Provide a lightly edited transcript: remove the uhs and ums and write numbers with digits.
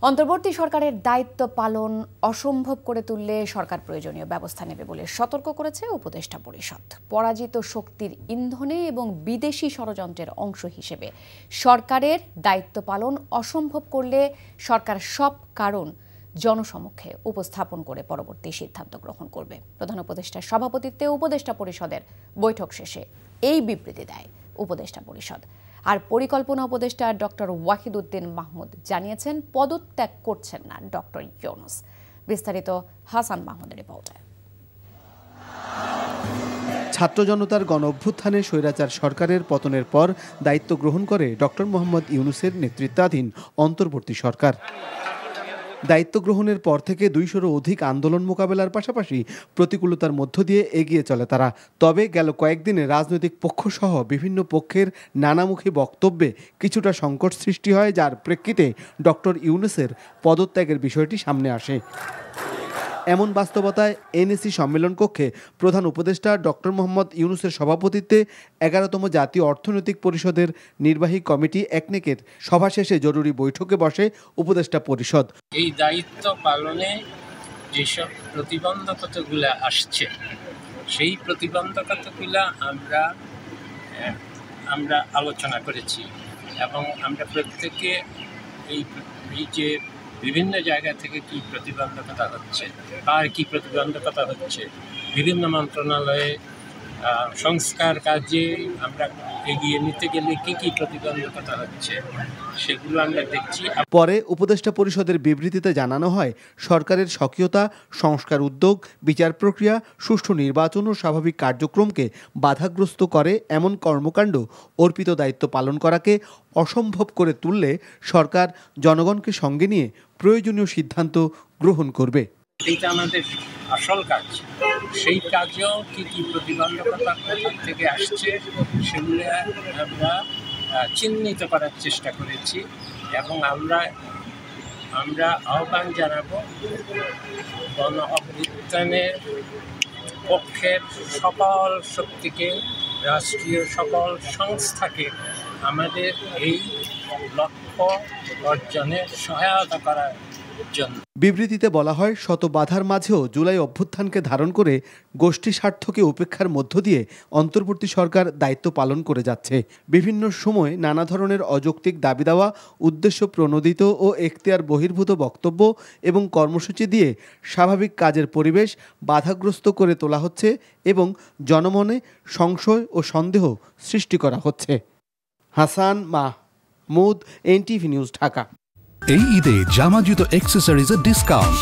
অন্তর্বর্তী সরকারের দায়িত্ব পালন অসম্ভব করে তুললে সরকার প্রয়োজনীয় ব্যবস্থা নেবে বলে সতর্ক করেছে উপদেষ্টা পরিষদ। পরাজিত শক্তির ইন্ধনে এবং বিদেশি ষড়যন্ত্রের অংশ হিসেবে সরকারের দায়িত্ব পালন অসম্ভব করলে সরকার সব কারণ জনসমক্ষে উপস্থাপন করে পরবর্তী সিদ্ধান্ত গ্রহণ করবে। প্রধান উপদেষ্টার সভাপতিত্বে উপদেষ্টা পরিষদের বৈঠক শেষে এই বিবৃতি দেয় উপদেষ্টা পরিষদ। আর পরিকল্পনা উপদেষ্টা ডক্টর ওয়াহিদুদ্দিন মাহমুদ জানিয়েছেন পদত্যাগ করছেন না ডক্টর ইউনূস। বিস্তারিত হাসান মাহমুদের রিপোর্টে। ছাত্র জনতার গণ অভ্যুত্থানে স্বৈরাচার সরকারের পতনের পর দায়িত্ব গ্রহণ করে ডক্টর মোহাম্মদ ইউনূসের নেতৃত্বাধীন অন্তর্বর্তী সরকার। দায়িত্ব গ্রহণের পর থেকে ২০০-রও অধিক আন্দোলন মোকাবেলার পাশাপাশি প্রতিকূলতার মধ্য দিয়ে এগিয়ে চলে তারা। তবে গেল কয়েকদিনে রাজনৈতিক পক্ষসহ বিভিন্ন পক্ষের নানামুখী বক্তব্যে কিছুটা সংকট সৃষ্টি হয়, যার প্রেক্ষিতে ডক্টর ইউনূসের পদত্যাগের বিষয়টি সামনে আসে। এমন বাস্তবতায় এনএসি সম্মেলন কক্ষে প্রধান উপদেষ্টা ডক্টর মোহাম্মদ ইউনূসের সভাপতিত্বে ১১তম জাতীয় অর্থনৈতিক পরিষদের নির্বাহী কমিটি একনেকের সভা শেষে জরুরি বৈঠকে বসে উপদেষ্টা পরিষদ। এই দায়িত্ব পালনে যেসব প্রতিবন্ধকতাগুলো আসছে সেই প্রতিবন্ধকতাগুলো আমরা আলোচনা করেছি এবং আমরা প্রত্যেকে এই যে বিভিন্ন জায়গা থেকে কি প্রতিবন্ধকতা হচ্ছে, কার কি প্রতিবন্ধকতা হচ্ছে, বিভিন্ন মন্ত্রণালয়ে সংস্কার কাজে আমরা এগিয়ে নিতে গেলে কি কি প্রতিবন্ধকতা হচ্ছে সেগুলো আমরা দেখছি। পরে উপদেষ্টা পরিষদের বিবৃতিতে জানানো হয়, সরকারের স্বকীয়তা, সংস্কার উদ্যোগ, বিচার প্রক্রিয়া, সুষ্ঠু নির্বাচন ও স্বাভাবিক কার্যক্রমকে বাধাগ্রস্ত করে এমন কর্মকাণ্ড অর্পিত দায়িত্ব পালন করাকে অসম্ভব করে তুললে সরকার জনগণকে সঙ্গে নিয়ে প্রয়োজনীয় সিদ্ধান্ত গ্রহণ করবে। এটা আমাদের আসল কাজ। সেই কাজেও কি কি প্রতিবন্ধকতা থেকে আসছে সেগুলো আমরা চিহ্নিত করার চেষ্টা করেছি এবং আমরা আহ্বান জানাবো গণ অভ্যুত্থানের পক্ষের সকল শক্তিকে, রাষ্ট্রীয় সকল সংস্থাকে আমাদের এই লক্ষ্য অর্জনে সহায়তা করার জন্য। বিবৃতিতে বলা হয়, শত বাধার মাঝেও জুলাই অভ্যুত্থানকে ধারণ করে গোষ্ঠী স্বার্থকে উপেক্ষার মধ্য দিয়ে অন্তর্বর্তী সরকার দায়িত্ব পালন করে যাচ্ছে। বিভিন্ন সময় নানা ধরনের অযৌক্তিক দাবি দেওয়া, উদ্দেশ্য প্রণোদিত ও এখতিয়ার বহির্ভূত বক্তব্য এবং কর্মসূচি দিয়ে স্বাভাবিক কাজের পরিবেশ বাধাগ্রস্ত করে তোলা হচ্ছে এবং জনমনে সংশয় ও সন্দেহ সৃষ্টি করা হচ্ছে। Hasan Mahmud, NTV news, Dhaka. এই ঈদে জামা জুতো অ্যাক্সেসরিজের ডিসকাউন্ট।